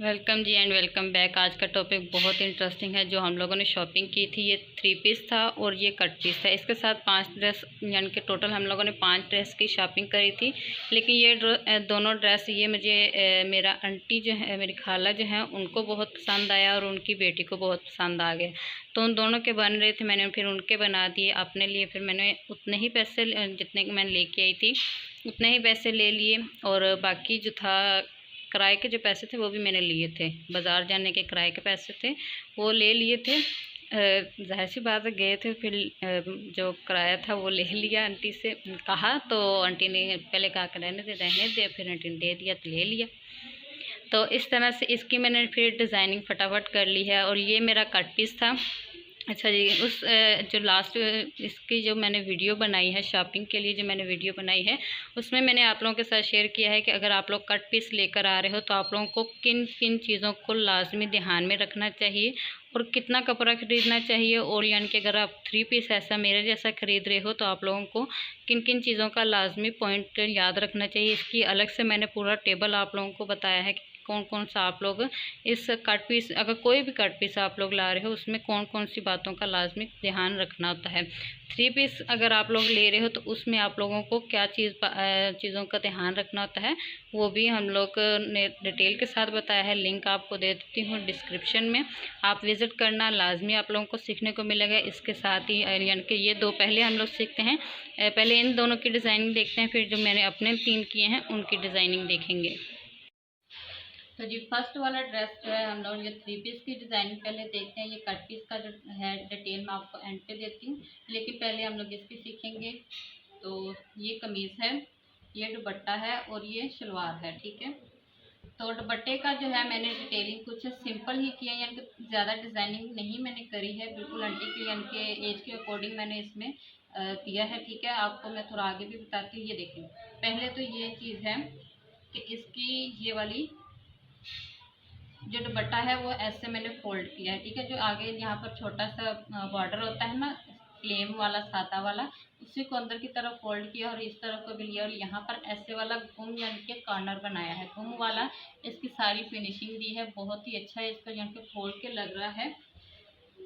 Welcome जी and welcome back. आज का टॉपिक बहुत इंटरेस्टिंग है। जो हम लोगों ने शॉपिंग की थी, ये 3 पीस था और ये कट पीस था। इसके साथ 5 ड्रेस, यानी कि टोटल हम लोगों ने 5 ड्रेस की शॉपिंग करी थी। लेकिन ये दोनों ड्रेस ये मुझे मेरा आंटी जो है, मेरी खाला जो है, उनको बहुत पसंद आया और उनकी बेटी को बहुत पसंद आ गया। तो उन दोनों के बन रहे थे, मैंने फिर उनके बना दिए अपने लिए। फिर मैंने उतने ही पैसे जितने मैंने लेके आई थी उतने ही पैसे ले लिए, और बाकी जो था किराए के जो पैसे थे वो भी मैंने लिए थे। बाज़ार जाने के किराए के पैसे थे वो ले लिए थे। जाहिर सी बात है, गए थे फिर जो किराया था वो ले लिया। आंटी से कहा तो आंटी ने पहले कहा कि रहने दे, फिर आंटी ने दे दिया तो ले लिया। तो इस तरह से इसकी मैंने फिर डिज़ाइनिंग फटाफट कर ली है। और ये मेरा कट पीस था। अच्छा जी, उस जो लास्ट इसकी जो मैंने वीडियो बनाई है शॉपिंग के लिए, जो मैंने वीडियो बनाई है, उसमें मैंने आप लोगों के साथ शेयर किया है कि अगर आप लोग कट पीस लेकर आ रहे हो तो आप लोगों को किन किन चीज़ों को लाजमी ध्यान में रखना चाहिए और कितना कपड़ा खरीदना चाहिए। और यानी कि अगर आप 3 पीस ऐसा मेरे जैसा ख़रीद रहे हो तो आप लोगों को किन किन चीज़ों का लाजमी पॉइंट याद रखना चाहिए। इसकी अलग से मैंने पूरा टेबल आप लोगों को बताया है कि कौन कौन सा आप लोग इस कट पीस, अगर कोई भी कट पीस आप लोग ला रहे हो, उसमें कौन कौन सी बातों का लाजमी ध्यान रखना होता है। 3 पीस अगर आप लोग ले रहे हो तो उसमें आप लोगों को क्या चीज़ों का ध्यान रखना होता है, वो भी हम लोग ने डिटेल के साथ बताया है। लिंक आपको दे देती हूँ डिस्क्रिप्शन में, आप विज़िट करना। लाजमी आप लोगों को सीखने को मिलेगा। इसके साथ ही यानी कि ये दो पहले हम लोग सीखते हैं, पहले इन दोनों की डिज़ाइनिंग देखते हैं, फिर जो मैंने अपने 3 किए हैं उनकी डिज़ाइनिंग देखेंगे। तो जी, फर्स्ट वाला ड्रेस जो है हम लोग ये 3 पीस की डिज़ाइनिंग पहले देखते हैं। ये कट पीस का जो है डिटेल मैं आपको एंड पे देती हूँ, लेकिन पहले हम लोग इसकी सीखेंगे। तो ये कमीज़ है, ये दुपट्टा है और ये शलवार है, ठीक है। तो दुपट्टे का जो है मैंने डिटेलिंग कुछ सिंपल ही किया, यानी कि ज़्यादा डिज़ाइनिंग नहीं मैंने करी है। बिल्कुल आंटी की यानी कि एज के अकॉर्डिंग मैंने इसमें किया है, ठीक है। आपको मैं थोड़ा आगे भी बताती हूँ। ये देखिए, पहले तो ये चीज़ है कि इसकी ये वाली जो दुपट्टा है वो ऐसे मैंने फोल्ड किया है, ठीक है। जो आगे यहाँ पर छोटा सा बॉर्डर होता है ना, फ्लेम वाला सादा वाला, उसी को अंदर की तरफ फोल्ड किया और इस तरफ को भी लिया, और यहाँ पर ऐसे वाला घुम यानी कि कॉर्नर बनाया है, घुम वाला। इसकी सारी फिनिशिंग दी है, बहुत ही अच्छा है। इसका यानी कि फोल्ड के लग रहा है।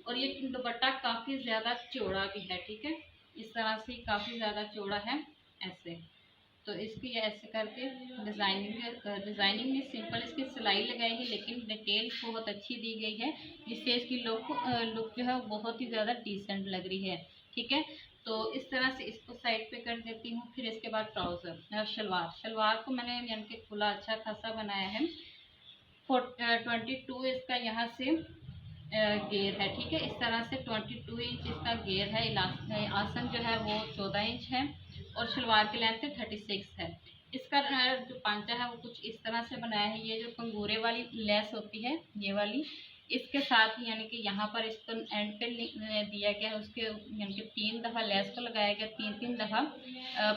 और ये दुपट्टा काफ़ी ज़्यादा चौड़ा भी है, ठीक है। इस तरह से काफ़ी ज़्यादा चौड़ा है ऐसे। तो इसकी ऐसे करके डिज़ाइनिंग में सिंपल इसकी सिलाई लगाई है, लेकिन डिटेल बहुत अच्छी दी गई है, जिससे इसकी लुक जो है वो बहुत ही ज़्यादा डिसेंट लग रही है, ठीक है। तो इस तरह से इसको साइड पे कर देती हूँ। फिर इसके बाद ट्राउज़र, शलवार को मैंने यानी कि खुला अच्छा खासा बनाया है। 22 इसका यहाँ से घेर है, ठीक है। इस तरह से 22 इंच इसका घेर है। आसन जो है वो 14 इंच है और शलवार की लेंथ 36 है। इसका जो पांचा है वो कुछ इस तरह से बनाया है। ये जो कंगूरे वाली लेस होती है, ये वाली, इसके साथ ही यानी कि यहाँ पर इसको एंड पे दिया गया है, उसके यानी कि 3 दफ़ा लेस को लगाया गया, 3 दफ़ा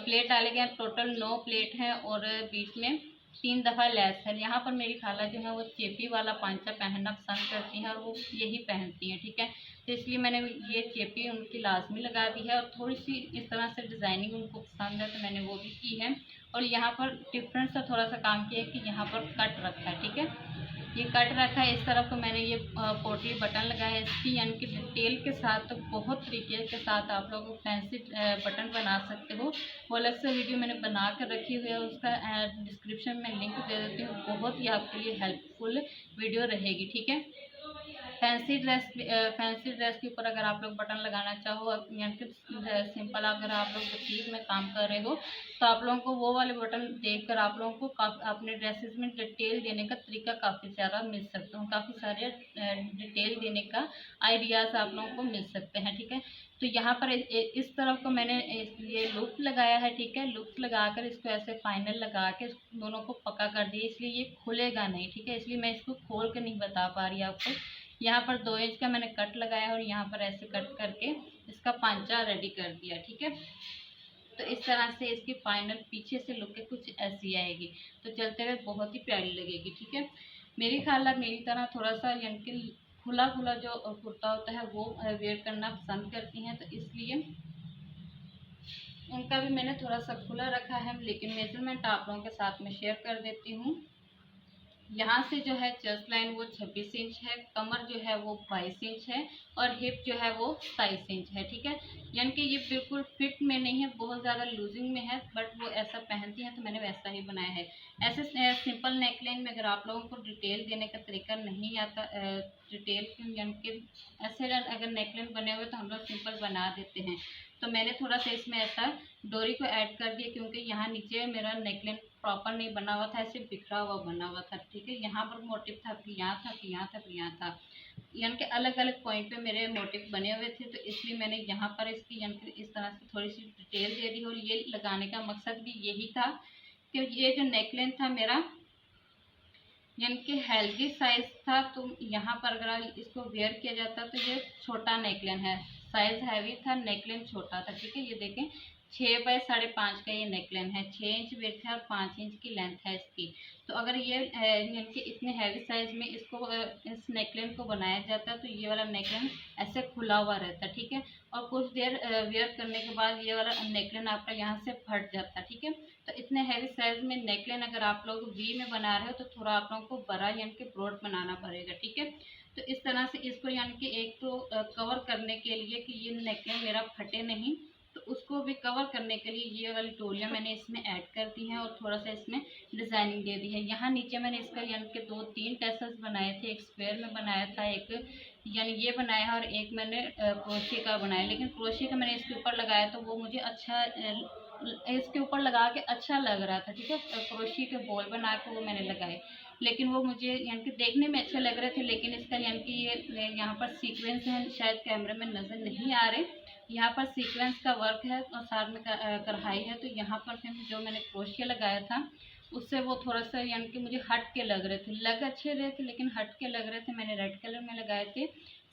प्लेट डाले गए। टोटल 9 प्लेट हैं और बीच में 3 दफ़ा लेस है। यहाँ पर मेरी खाला जो है वो चेपी वाला पांचा पहनना पसंद करती हैं और वो यही पहनती हैं, ठीक है। तो इसलिए मैंने ये चेपी उनकी लाजमी लगा दी है, और थोड़ी सी इस तरह से डिज़ाइनिंग उनको पसंद है तो मैंने वो भी की है। और यहाँ पर डिफरेंट सा थोड़ा सा काम किया है कि यहाँ पर कट रखा है, ठीक है। ये कट रखा है। इस तरफ को मैंने ये पोटली बटन लगाया है इसकी, यानी कि डिटेल के साथ। तो बहुत तरीके के साथ आप लोग फैंसी बटन बना सकते हो। वो अलग से वीडियो मैंने बना कर रखी हुई है, उसका डिस्क्रिप्शन में लिंक दे देती हूँ। बहुत ही आपके लिए हेल्पफुल वीडियो रहेगी, ठीक है। फैंसी ड्रेस के ऊपर अगर आप लोग बटन लगाना चाहो, यानी कि सिंपल अगर आप लोग बुटीक में काम कर रहे हो, तो आप लोगों को वो वाले बटन देखकर आप लोगों को अपने ड्रेसेस में डिटेल देने का तरीका काफ़ी ज़्यादा मिल सकता है, काफ़ी सारे डिटेल देने का आइडियाज़ आप लोगों को मिल सकते हैं, ठीक है। तो यहाँ पर इस तरफ को मैंने ये लूप लगाया है, ठीक है। लूप लगाकर इसको ऐसे फाइनल लगा के दोनों को पक्का कर दिया, इसलिए ये खुलेगा नहीं, ठीक है। इसलिए मैं इसको खोल के नहीं बता पा रही आपको। यहाँ पर 2 इंच का मैंने कट लगाया और यहाँ पर ऐसे कट करके इसका पांचा रेडी कर दिया, ठीक है। तो इस तरह से इसकी फाइनल पीछे से लुक के कुछ ऐसी आएगी, तो चलते हुए बहुत ही प्यारी लगेगी, ठीक है। मेरी खाला मेरी तरह थोड़ा सा यानी कि खुला खुला जो कुर्ता होता है वो वेयर करना पसंद करती हैं, तो इसलिए उनका भी मैंने थोड़ा सा खुला रखा है, लेकिन मेजरमेंट आप लोगों के साथ में शेयर कर देती हूँ। यहाँ से जो है चेस्ट लाइन वो 26 इंच है, कमर जो है वो 22 इंच है और हिप जो है वो 27 इंच है। ठीक है, यानी कि ये बिल्कुल फिट में नहीं है, बहुत ज़्यादा लूजिंग में है, बट वो ऐसा पहनती हैं तो मैंने वैसा ही बनाया है। ऐसे सिंपल नेकलाइन में अगर आप लोगों को डिटेल देने का तरीका नहीं आता, डिटेल यानी कि ऐसे अगर नेकलाइन बने हुए तो हम लोग सिंपल बना देते हैं, तो मैंने थोड़ा सा इसमें ऐसा डोरी को ऐड कर दिया, क्योंकि यहाँ नीचे मेरा नेकलाइन प्रॉपर नहीं बना हुआ था, ऐसे बिखरा हुआ बना हुआ था। ठीक है, यहाँ पर मोटिव था, फिर यहाँ था, फिर यहाँ था, फिर यहाँ था, यानी कि अलग अलग पॉइंट पे मेरे मोटिव बने हुए थे, तो इसलिए मैंने यहाँ पर इसकी यानी कि इस तरह से थोड़ी सी डिटेल दे दी। और ये लगाने का मकसद भी यही था कि ये जो नेकलाइन था मेरा यानी कि हेल्दी साइज था, तो यहाँ पर अगर इसको वेयर किया जाता तो ये छोटा नेकलाइन है, साइज हैवी था, नेकलाइन छोटा था। ठीक है, ये देखें 6 बाय 5.5 का ये नेकलाइन है, 6 इंच विड्थ है और 5 इंच की लेंथ है इसकी। तो अगर ये यानी कि इतने हैवी साइज में इसको इस नेकलाइन को बनाया जाता तो ये वाला नेकलाइन ऐसे खुला हुआ रहता। ठीक है, और कुछ देर वेयर करने के बाद ये वाला नेकलाइन आपका यहाँ से फट जाता। ठीक है, तो इतने हैवी साइज में नेकलाइन अगर आप लोग वी में बना रहे हो तो थोड़ा आप लोगों को बड़ा यानी कि ब्रॉड बनाना पड़ेगा। ठीक है, तो इस तरह से इसको यानी कि एक तो कवर करने के लिए कि ये नेकलाइन मेरा फटे नहीं, तो उसको भी कवर करने के लिए ये वाली टोलियाँ मैंने इसमें ऐड कर दी हैं और थोड़ा सा इसमें डिज़ाइनिंग दे दी है। यहाँ नीचे मैंने इसका यानी कि 2-3 टैसल्स बनाए थे, एक स्क्वायर में बनाया था, एक यानी ये बनाया है और एक मैंने क्रोशिया का बनाया, लेकिन क्रोशिया का मैंने इसके ऊपर लगाया तो वो मुझे अच्छा इसके ऊपर लगा के अच्छा लग रहा था। ठीक है, क्रोशिया के बॉल बना के वो मैंने लगाए, लेकिन वो मुझे यानी कि देखने में अच्छे लग रहे थे, लेकिन इसका यानी कि ये यहाँ पर सीक्वेंस है, शायद कैमरे में नज़र नहीं आ रहे, यहाँ पर सीक्वेंस का वर्क है और साथ में कढ़ाई है, तो यहाँ पर फिर जो मैंने क्रोशिया लगाया था उससे वो थोड़ा सा यानी कि मुझे हट के लग रहे थे, लग अच्छे रहे थे लेकिन हट के लग रहे थे। मैंने रेड कलर में लगाए थे,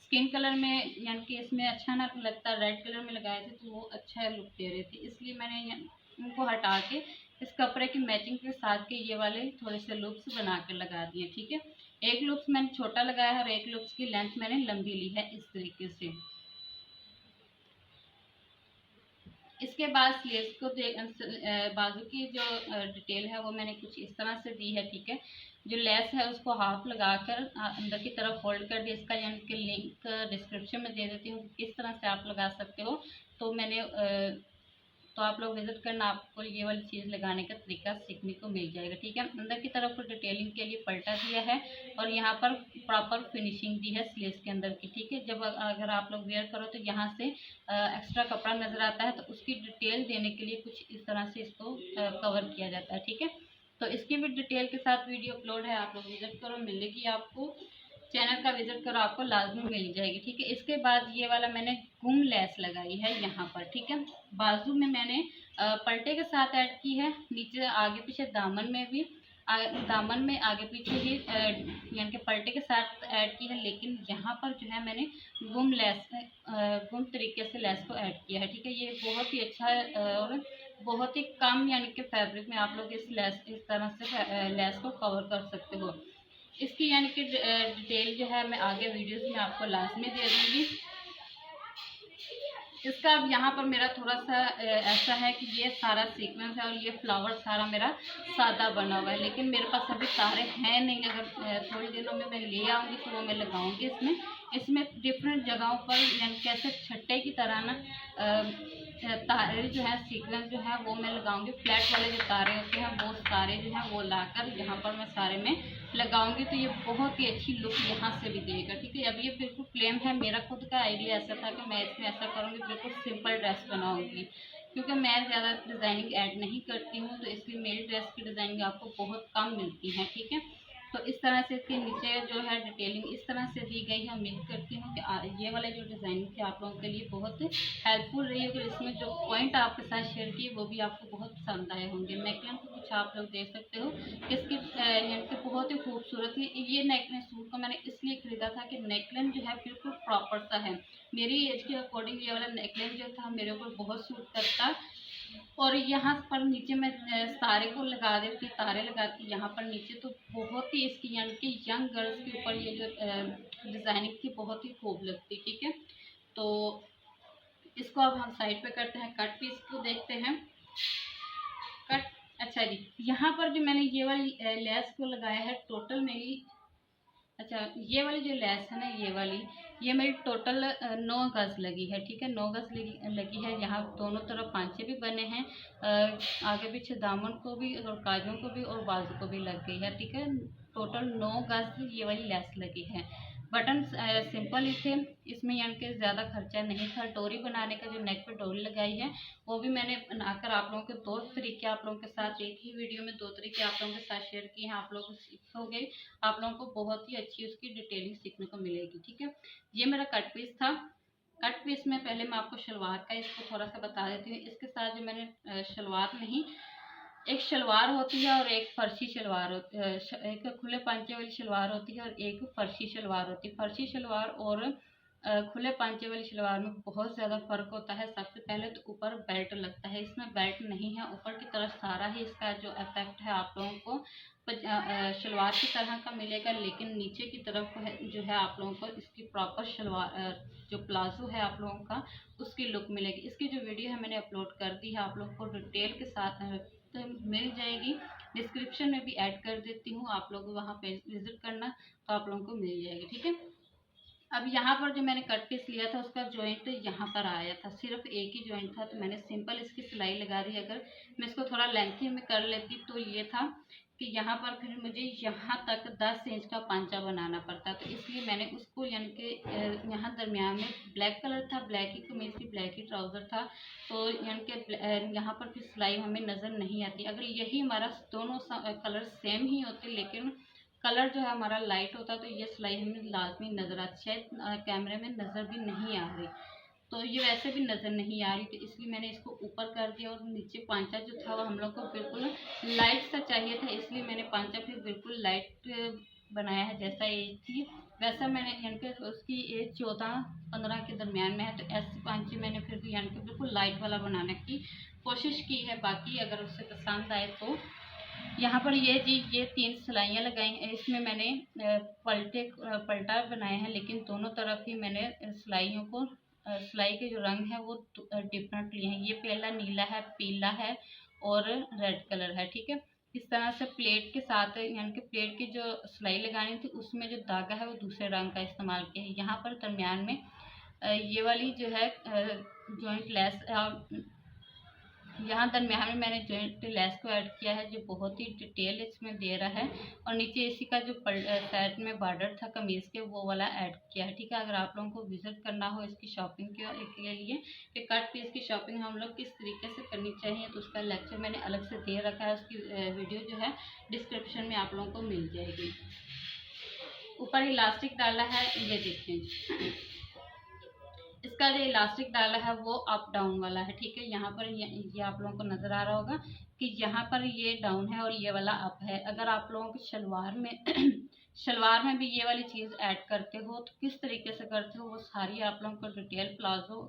स्किन कलर में यानी कि इसमें अच्छा ना लगता, रेड कलर में लगाए थे तो वो अच्छा लुक दे रहे थे, इसलिए मैंने उनको हटा के इस कपड़े की मैचिंग के साथ के ये वाले थोड़े से लुक्स बना के लगा दिए। ठीक है, एक लुक्स मैंने छोटा लगाया है और एक लुक्स की लेंथ मैंने लंबी ली है इस तरीके से। इसके बाद स्लीव्स को बाजू की जो डिटेल है वो मैंने कुछ इस तरह से दी है। ठीक है, जो लेस है उसको हाफ लगाकर अंदर की तरफ फोल्ड कर दिया, इसका यानी कि लिंक डिस्क्रिप्शन में दे देती हूँ, किस तरह से आप लगा सकते हो। तो मैंने तो आप लोग विजिट करना, आपको ये वाली चीज़ लगाने का तरीका सीखने को मिल जाएगा। ठीक है, अंदर की तरफ डिटेलिंग के लिए पलटा दिया है और यहाँ पर प्रॉपर फिनिशिंग दी है स्लीव्स के अंदर की। ठीक है, जब अगर आप लोग वेयर करो तो यहाँ से एक्स्ट्रा कपड़ा नज़र आता है, तो उसकी डिटेल देने के लिए कुछ इस तरह से इसको कवर किया जाता है। ठीक है, तो इसकी भी डिटेल के साथ वीडियो अपलोड है, आप लोग विजिट करो, मिलेगी आपको, चैनल का विजिट करो, आपको लाजमी मिल जाएगी। ठीक है, इसके बाद ये वाला मैंने घूम लेस लगाई है यहाँ पर। ठीक है, बाजू में मैंने पलटे के साथ ऐड की है, नीचे आगे पीछे दामन में भी दामन में आगे पीछे ही यानी कि पलटे के साथ ऐड की है, लेकिन यहाँ पर जो है मैंने गुम तरीके से लेस को ऐड किया है। ठीक है, ये बहुत ही अच्छा और बहुत ही कम यानी कि फैब्रिक में आप लोग इस तरह से लेस को कवर कर सकते हो। इसकी यानी कि डिटेल जो है मैं आगे वीडियोस में आपको लास्ट में दे दूँगी। इसका अब यहाँ पर मेरा थोड़ा सा ऐसा है कि ये सारा सीक्वेंस है और ये फ्लावर सारा मेरा सादा बना हुआ है, लेकिन मेरे पास अभी तारे हैं नहीं, अगर थोड़ी दिनों में मैं ले आऊँगी तो वो मैं लगाऊंगी इसमें। इसमें डिफरेंट जगहों पर यानी कैसे छट्टे की तरह ना तारे जो है सीक्वेंस जो है वो मैं लगाऊंगी, फ्लैट वाले जो तारे होते हैं वो तारे जो है वो लाकर यहाँ पर मैं सारे में लगाऊंगी, तो ये बहुत ही अच्छी लुक यहाँ से भी देगा। ठीक है, अब ये बिल्कुल प्लेन है, मेरा खुद का आइडिया ऐसा था कि मैं इसमें ऐसा करूँगी, बिल्कुल सिंपल ड्रेस बनाऊँगी, क्योंकि मैं ज़्यादा डिज़ाइनिंग ऐड नहीं करती हूँ, तो इसलिए मेरी ड्रेस की डिज़ाइनिंग आपको बहुत कम मिलती है। ठीक है, तो इस तरह से इसके नीचे जो है डिटेलिंग इस तरह से दी गई है। उम्मीद करती हूँ कि ये वाले जो डिज़ाइनिंग थे आप लोगों के लिए बहुत हेल्पफुल रही होगी, इसमें जो पॉइंट आपके साथ शेयर किए वो भी आपको बहुत पसंद आए होंगे। नेकलाइन को कुछ आप लोग देख सकते हो, इसकी यानी कि बहुत ही खूबसूरत है। ये नेकलाइन सूट को मैंने इसलिए ख़रीदा था कि नेकलाइन जो है बिल्कुल प्रॉपर सा है, मेरी एज के अकॉर्डिंग ये वाला नेकलाइन जो था मेरे ऊपर बहुत सूट करता। और यहाँ पर नीचे मैं तारे को लगा देती, तारे लगाती यहाँ पर नीचे, तो बहुत ही इसकी यानी कि यंग गर्ल्स के ऊपर ये जो डिज़ाइनिंग थी बहुत ही खूब लगती। ठीक है, तो इसको अब हम साइड पे करते हैं, कट पीस को देखते हैं। कट अच्छा जी, यहाँ पर जो मैंने ये वाली लेस को लगाया है, टोटल मेरी, अच्छा ये वाली जो लेस है ना, ये मेरी टोटल 9 गज लगी है। ठीक है, 9 गज लगी है। यहाँ दोनों तरफ पांचे भी बने हैं, आगे पीछे दामन को भी और काजों को भी और बाजू को भी लग गई है। ठीक है, टोटल 9 गज ये वाली लेस लगी है। बटन सिंपल ही थे, इसमें यानी कि ज़्यादा खर्चा नहीं था। डोरी बनाने का, जो नेक पे डोरी लगाई है, वो भी मैंने बनाकर आप लोगों के 2 तरीके आप लोगों के साथ एक ही वीडियो में 2 तरीके आप लोगों के साथ शेयर किए हैं। आप लोग सीखोगे, आप लोगों को बहुत ही अच्छी उसकी डिटेलिंग सीखने को मिलेगी। ठीक है, ये मेरा कट पीस था। कट पीस में पहले मैं आपको शलवार का इसको थोड़ा सा बता देती हूँ। इसके साथ जो मैंने शलवार नहीं, एक शलवार होती है और एक फर्शी शलवार होती है। एक खुले पांचे वाली शलवार होती है और एक फर्शी शलवार होती है। फर्शी शलवार और खुले पांचे वाली शलवार में बहुत ज़्यादा फ़र्क होता है। सबसे पहले तो ऊपर बेल्ट लगता है, इसमें बेल्ट नहीं है। ऊपर की तरफ सारा ही इसका जो इफेक्ट है आप लोगों को शलवार की तरह का मिलेगा, लेकिन नीचे की तरफ जो है आप लोगों को इसकी प्रॉपर शलवार जो प्लाजो है आप लोगों का, उसकी लुक मिलेगी। इसकी जो वीडियो है मैंने अपलोड कर दी है, आप लोगों को डिटेल के साथ तो मिल जाएगी। डिस्क्रिप्शन में भी ऐड कर देती हूँ, आप लोग वहाँ पे विजिट करना तो आप लोगों को मिल जाएगी। ठीक है, अब यहाँ पर जो मैंने कट पीस लिया था उसका जॉइंट यहाँ पर आया था, सिर्फ एक ही जॉइंट था, तो मैंने सिंपल इसकी सिलाई लगा दी। अगर मैं इसको थोड़ा लेंथी में कर लेती तो ये था कि यहाँ पर फिर मुझे यहाँ तक 10 इंच का पांचा बनाना पड़ता, तो इसलिए मैंने उसको यानी कि यहाँ दरमियान में ब्लैक कलर था, ब्लैक ही कमीज थी, ब्लैक ही ट्राउज़र था, तो यानी कि यहाँ पर फिर सिलाई हमें नज़र नहीं आती। अगर यही हमारा दोनों कलर सेम ही होते, लेकिन कलर जो है हमारा लाइट होता, तो ये सिलाई हमें लाजमी नज़र आती। शायद कैमरे में नज़र भी नहीं आ रही, तो ये वैसे भी नज़र नहीं आ रही, तो इसलिए मैंने इसको ऊपर कर दिया। और नीचे पांचा जो था वो हम लोग को बिल्कुल लाइट सा चाहिए था, इसलिए मैंने पांचा फिर बिल्कुल लाइट बनाया है। जैसा एज थी वैसा मैंने, यानी कि उसकी एज 14-15 के दरमियान में है, तो ऐसे पांचे मैंने फिर भी यानी कि बिल्कुल लाइट वाला बनाने की कोशिश की है। बाकी अगर उससे पसंद आए तो यहाँ पर ये 3 सिलाइयाँ लगाई हैं। इसमें मैंने पलटा बनाया है, लेकिन दोनों तरफ ही मैंने सिलाइयों को सिलाई के जो रंग है वो डिफरेंट लिए हैं। ये पहला नीला है, पीला है और रेड कलर है। ठीक है, इस तरह से प्लेट के साथ, यानी कि प्लेट की जो सिलाई लगानी थी उसमें जो धागा है वो दूसरे रंग का इस्तेमाल किया है। यहाँ पर दरमियान में ये वाली जो है जॉइंट लेस, यहाँ दरमियान में मैंने जॉइंट लेस को ऐड किया है, जो बहुत ही डिटेल इसमें दे रहा है। और नीचे इसी का जो साइड में बॉर्डर था कमीज़ के, वो वाला ऐड किया है। ठीक है, अगर आप लोगों को विजिट करना हो इसकी शॉपिंग के लिए कि कट पीस की शॉपिंग हम लोग किस तरीके से करनी चाहिए, तो उसका लेक्चर मैंने अलग से दे रखा है। उसकी वीडियो जो है डिस्क्रिप्शन में आप लोगों को मिल जाएगी। ऊपर इलास्टिक डाला है, ये देखिए इसका जो इलास्टिक डाला है वो अप डाउन वाला है। ठीक है, यहाँ पर ये आप लोगों को नज़र आ रहा होगा कि यहाँ पर ये डाउन है और ये वाला अप है। अगर आप लोगों की शलवार में शलवार में भी ये वाली चीज़ ऐड करते हो तो किस तरीके से करते हो, वो सारी आप लोगों को डिटेल प्लाजो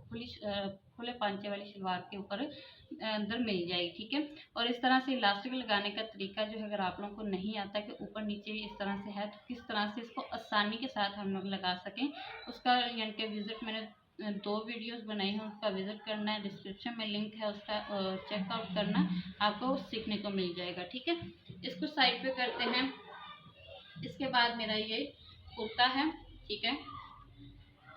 खुले पांचे वाली शलवार के ऊपर अंदर मिल जाएगी। ठीक है, और इस तरह से इलास्टिक लगाने का तरीका जो है, अगर आप लोगों को नहीं आता कि ऊपर नीचे इस तरह से है, तो किस तरह से इसको आसानी के साथ हम लोग लगा सकें, उसका यानी कि विजिट मैंने 2 वीडियोस बनाई हैं, उसका विजिट करना है, डिस्क्रिप्शन में लिंक है, उसका चेकआउट करना, आपको सीखने को मिल जाएगा। ठीक है, इसको साइड पे करते हैं। इसके बाद मेरा ये कुर्ता है। ठीक है,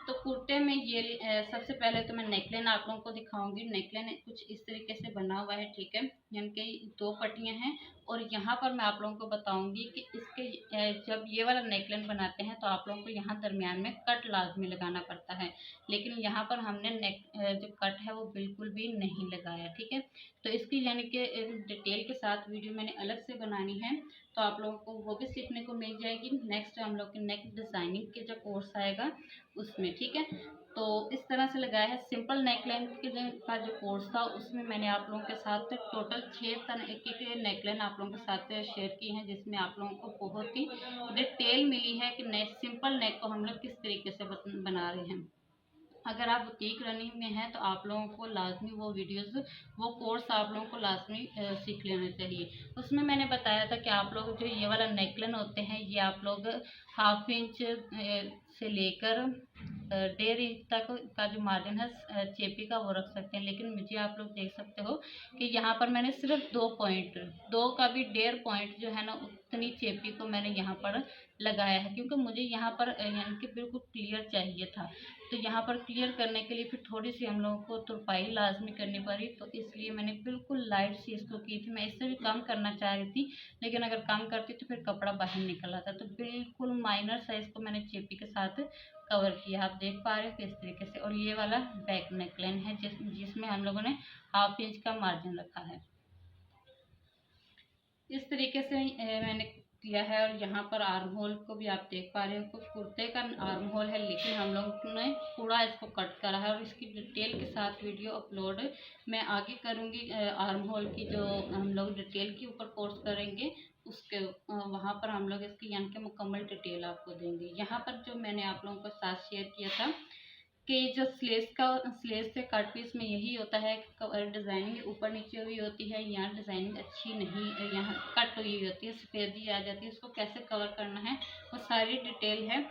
तो कुर्ते में ये सबसे पहले तो मैं नेकलाइन आप लोगों को दिखाऊंगी। नेकलाइन कुछ इस तरीके से बना हुआ है। ठीक है, यानी कि 2 पट्टियां हैं, और यहाँ पर मैं आप लोगों को बताऊंगी कि इसके जब ये वाला नेकलाइन बनाते हैं तो आप लोगों को यहाँ दरमियान में कट लाजमी लगाना पड़ता है, लेकिन यहाँ पर हमने जो कट है वो बिल्कुल भी नहीं लगाया। ठीक है, तो इसकी यानी कि डिटेल के साथ वीडियो मैंने अलग से बनानी है, तो आप लोगों को वो भी सीखने को मिल जाएगी। नेक्स्ट हम लोग के नेक डिज़ाइनिंग के जो कोर्स आएगा उसमें। ठीक है, तो इस तरह से लगाया है। सिंपल नेकलाइन का जो कोर्स था उसमें मैंने आप लोगों के साथ टोटल 6 तरह के नेकलाइन आप लोगों के साथ शेयर की हैं, जिसमें आप लोगों को बहुत ही डिटेल मिली है कि सिंपल नेक को हम लोग किस तरीके से बना रहे हैं। अगर आप बुटीक रनिंग में हैं तो आप लोगों को लाजमी वो वीडियोस, वो कोर्स आप लोगों को लाजमी सीख लेना चाहिए। उसमें मैंने बताया था कि आप लोग जो ये वाला नेकलाइन होते हैं, ये आप लोग 1/2 इंच से लेकर 1.5 इंच तक का जो मार्जिन है चेपी का वो रख सकते हैं। लेकिन मुझे आप लोग देख सकते हो कि यहाँ पर मैंने सिर्फ 2 का भी 1.5 पॉइंट जो है ना उतनी चेपी को मैंने यहाँ पर लगाया है, क्योंकि मुझे यहाँ पर यानी कि बिल्कुल क्लियर चाहिए था। तो यहाँ पर क्लियर करने के लिए फिर थोड़ी सी हम लोगों को तुरपाई लाजमी करनी पड़ी, तो इसलिए मैंने बिल्कुल लाइट सी इसको की थी। मैं इससे भी कम करना चाह रही थी, लेकिन अगर कम करती तो फिर कपड़ा बाहर निकल आता। तो बिल्कुल माइनर साइज को मैंने चेपी के साथ कवर किया, आप देख पा रहे हो किस तरीके से। और ये वाला बैक नेकलाइन है जिसमें हम लोगों ने 1/2 इंच का मार्जिन रखा है। इस तरीके से मैंने किया है। और यहाँ पर आर्म होल को भी आप देख पा रहे हो, कुछ कुर्ते का आर्म होल है, लेकिन हम लोगों ने पूरा इसको कट करा है और इसकी डिटेल के साथ वीडियो अपलोड मैं आगे करूँगी। आर्म होल की जो हम लोग डिटेल के ऊपर कोर्स करेंगे उसके वहाँ पर हम लोग इसकी यानी कि मुकम्मल डिटेल आपको देंगे। यहाँ पर जो मैंने आप लोगों के साथ शेयर किया था कि जो स्लेस से कट पीस में यही होता है कि डिज़ाइनिंग ऊपर नीचे हुई होती है, यहाँ डिज़ाइनिंग अच्छी नहीं, यहाँ कट हुई होती है, सफ़ेदी आ जाती है, उसको कैसे कवर करना है वो सारी डिटेल है।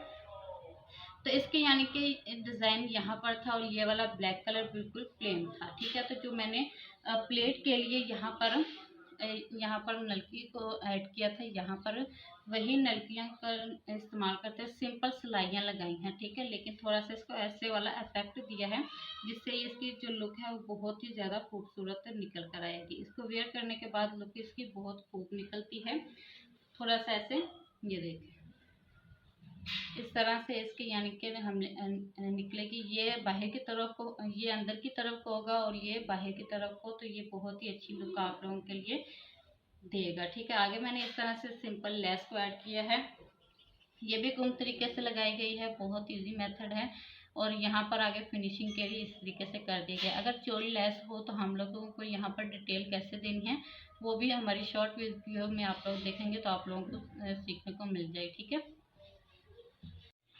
तो इसके यानी कि डिज़ाइन यहाँ पर था और ये वाला ब्लैक कलर बिल्कुल प्लेन था, ठीक है। तो जो मैंने प्लेट के लिए यहाँ पर नलकी को ऐड किया था, यहाँ पर वही नलकियाँ कर इस्तेमाल करते हैं, सिंपल सिलाइयाँ लगाई हैं, ठीक है। लेकिन थोड़ा सा इसको ऐसे वाला इफेक्ट दिया है जिससे इसकी जो लुक है वो बहुत ही ज़्यादा खूबसूरत निकल कर आएगी। इसको वेयर करने के बाद लुक इसकी बहुत खूब निकलती है। थोड़ा सा ऐसे ये देखें, इस तरह से इसकी यानी कि हम निकलेगी। ये बाहर की तरफ को, ये अंदर की तरफ को होगा और ये बाहर की तरफ को, तो ये बहुत ही अच्छी लुक आप लोगों के लिए देगा, ठीक है। आगे मैंने इस तरह से सिंपल लेस को ऐड किया है, ये भी गुम तरीके से लगाई गई है, बहुत इजी मेथड है। और यहाँ पर आगे फिनिशिंग के लिए इस तरीके से कर दिया गया। अगर चोरी लेस हो तो हम लोगों को यहाँ पर डिटेल कैसे देनी है वो भी हमारी शॉर्ट वीडियो में आप लोग देखेंगे तो आप लोगों को सीखने को मिल जाए, ठीक है।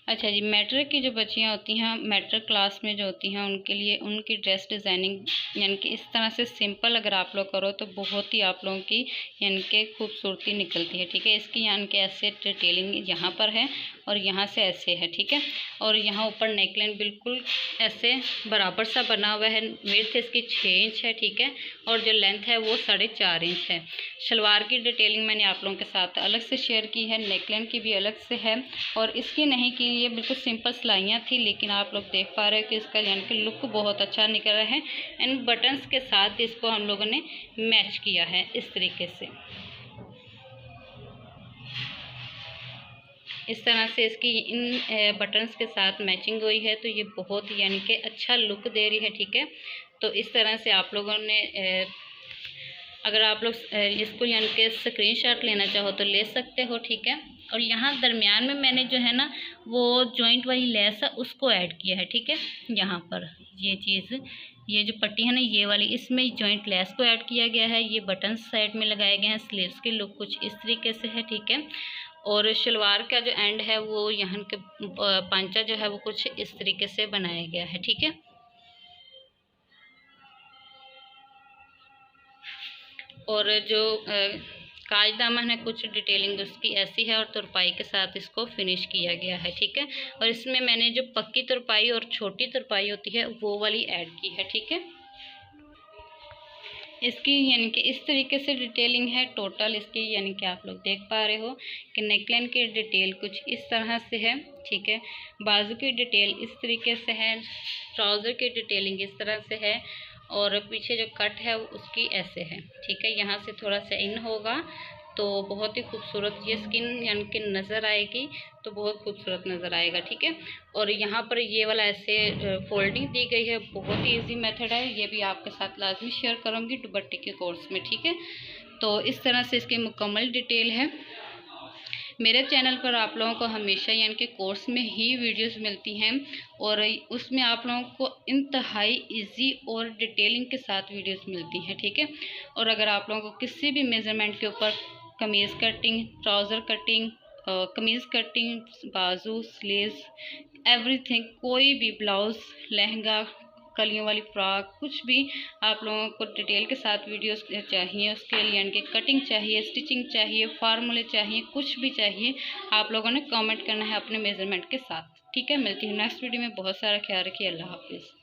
अच्छा जी, मैट्रिक की जो बच्चियाँ होती हैं, मैट्रिक क्लास में जो होती हैं, उनके लिए उनकी ड्रेस डिज़ाइनिंग यानी कि इस तरह से सिंपल अगर आप लोग करो तो बहुत ही आप लोगों की यानी कि खूबसूरती निकलती है, ठीक है। इसकी यानी कि ऐसे डिटेलिंग यहाँ पर है और यहाँ से ऐसे है, ठीक है। और यहाँ ऊपर नेकलाइन बिल्कुल ऐसे बराबर सा बना हुआ है। विड्थ इसकी 6 इंच है, ठीक है। और जो लेंथ है वो 4.5 इंच है। शलवार की डिटेलिंग मैंने आप लोगों के साथ अलग से शेयर की है, नेकलाइन की भी अलग से है। और इसकी नहीं की, ये बिल्कुल सिंपल सिलाइयाँ थी, लेकिन आप लोग देख पा रहे हो कि इसका यानी कि लुक बहुत अच्छा निकल रहा है। एंड बटन्स के साथ इसको हम लोगों ने मैच किया है इस तरीके से। इस तरह से इसकी इन बटन्स के साथ मैचिंग हुई है, तो ये बहुत यानी कि अच्छा लुक दे रही है, ठीक है। तो इस तरह से आप लोगों ने अगर आप लोग इसको यानी कि स्क्रीनशॉट लेना चाहो तो ले सकते हो, ठीक है। और यहाँ दरमियान में मैंने जो है ना वो जॉइंट वाली लेस है उसको ऐड किया है, ठीक है। यहाँ पर ये चीज़, ये जो पट्टी है ना ये वाली, इसमें जॉइंट लेस को ऐड किया गया है। ये बटन साइड में लगाए गए हैं। स्लीव्स की लुक कुछ इस तरीके से है, ठीक है। और शलवार का जो एंड है वो यहाँ के पांचा जो है वो कुछ इस तरीके से बनाया गया है, ठीक है। और जो काज दामन है कुछ डिटेलिंग उसकी ऐसी है और तुरपाई के साथ इसको फिनिश किया गया है, ठीक है। और इसमें मैंने जो पक्की तुरपाई और छोटी तुरपाई होती है वो वाली ऐड की है, ठीक है। इसकी यानी कि इस तरीके से डिटेलिंग है टोटल इसकी, यानी कि आप लोग देख पा रहे हो कि नेकलाइन की डिटेल कुछ इस तरह से है, ठीक है। बाजू की डिटेल इस तरीके से है, ट्राउज़र की डिटेलिंग इस तरह से है और पीछे जो कट है उसकी ऐसे है, ठीक है। यहाँ से थोड़ा सा इन होगा तो बहुत ही खूबसूरत ये स्किन यानी कि नज़र आएगी, तो बहुत खूबसूरत नज़र आएगा, ठीक है। और यहाँ पर ये वाला ऐसे फोल्डिंग दी गई है, बहुत ही इजी मेथड है, ये भी आपके साथ लाजमी शेयर करूँगी दुपट्टे के कोर्स में, ठीक है। तो इस तरह से इसकी मुकम्मल डिटेल है। मेरे चैनल पर आप लोगों को हमेशा यानी कि कोर्स में ही वीडियोस मिलती हैं और उसमें आप लोगों को इंतहाई इजी और डिटेलिंग के साथ वीडियोस मिलती हैं, ठीक है। और अगर आप लोगों को किसी भी मेज़रमेंट के ऊपर कमीज़ कटिंग, ट्राउज़र कटिंग, कमीज़ कटिंग, बाजू, स्लीव्स, एवरीथिंग, कोई भी ब्लाउज़, लहंगा, कलियों वाली फ्रॉक, कुछ भी आप लोगों को डिटेल के साथ वीडियोस चाहिए, उसके लिए यानी कि कटिंग चाहिए, स्टिचिंग चाहिए, फार्मूले चाहिए, कुछ भी चाहिए, आप लोगों ने कमेंट करना है अपने मेज़रमेंट के साथ। ठीक है, मिलती हूँ नेक्स्ट वीडियो में। बहुत सारा ख्याल रखिए। अल्लाह हाफिज़।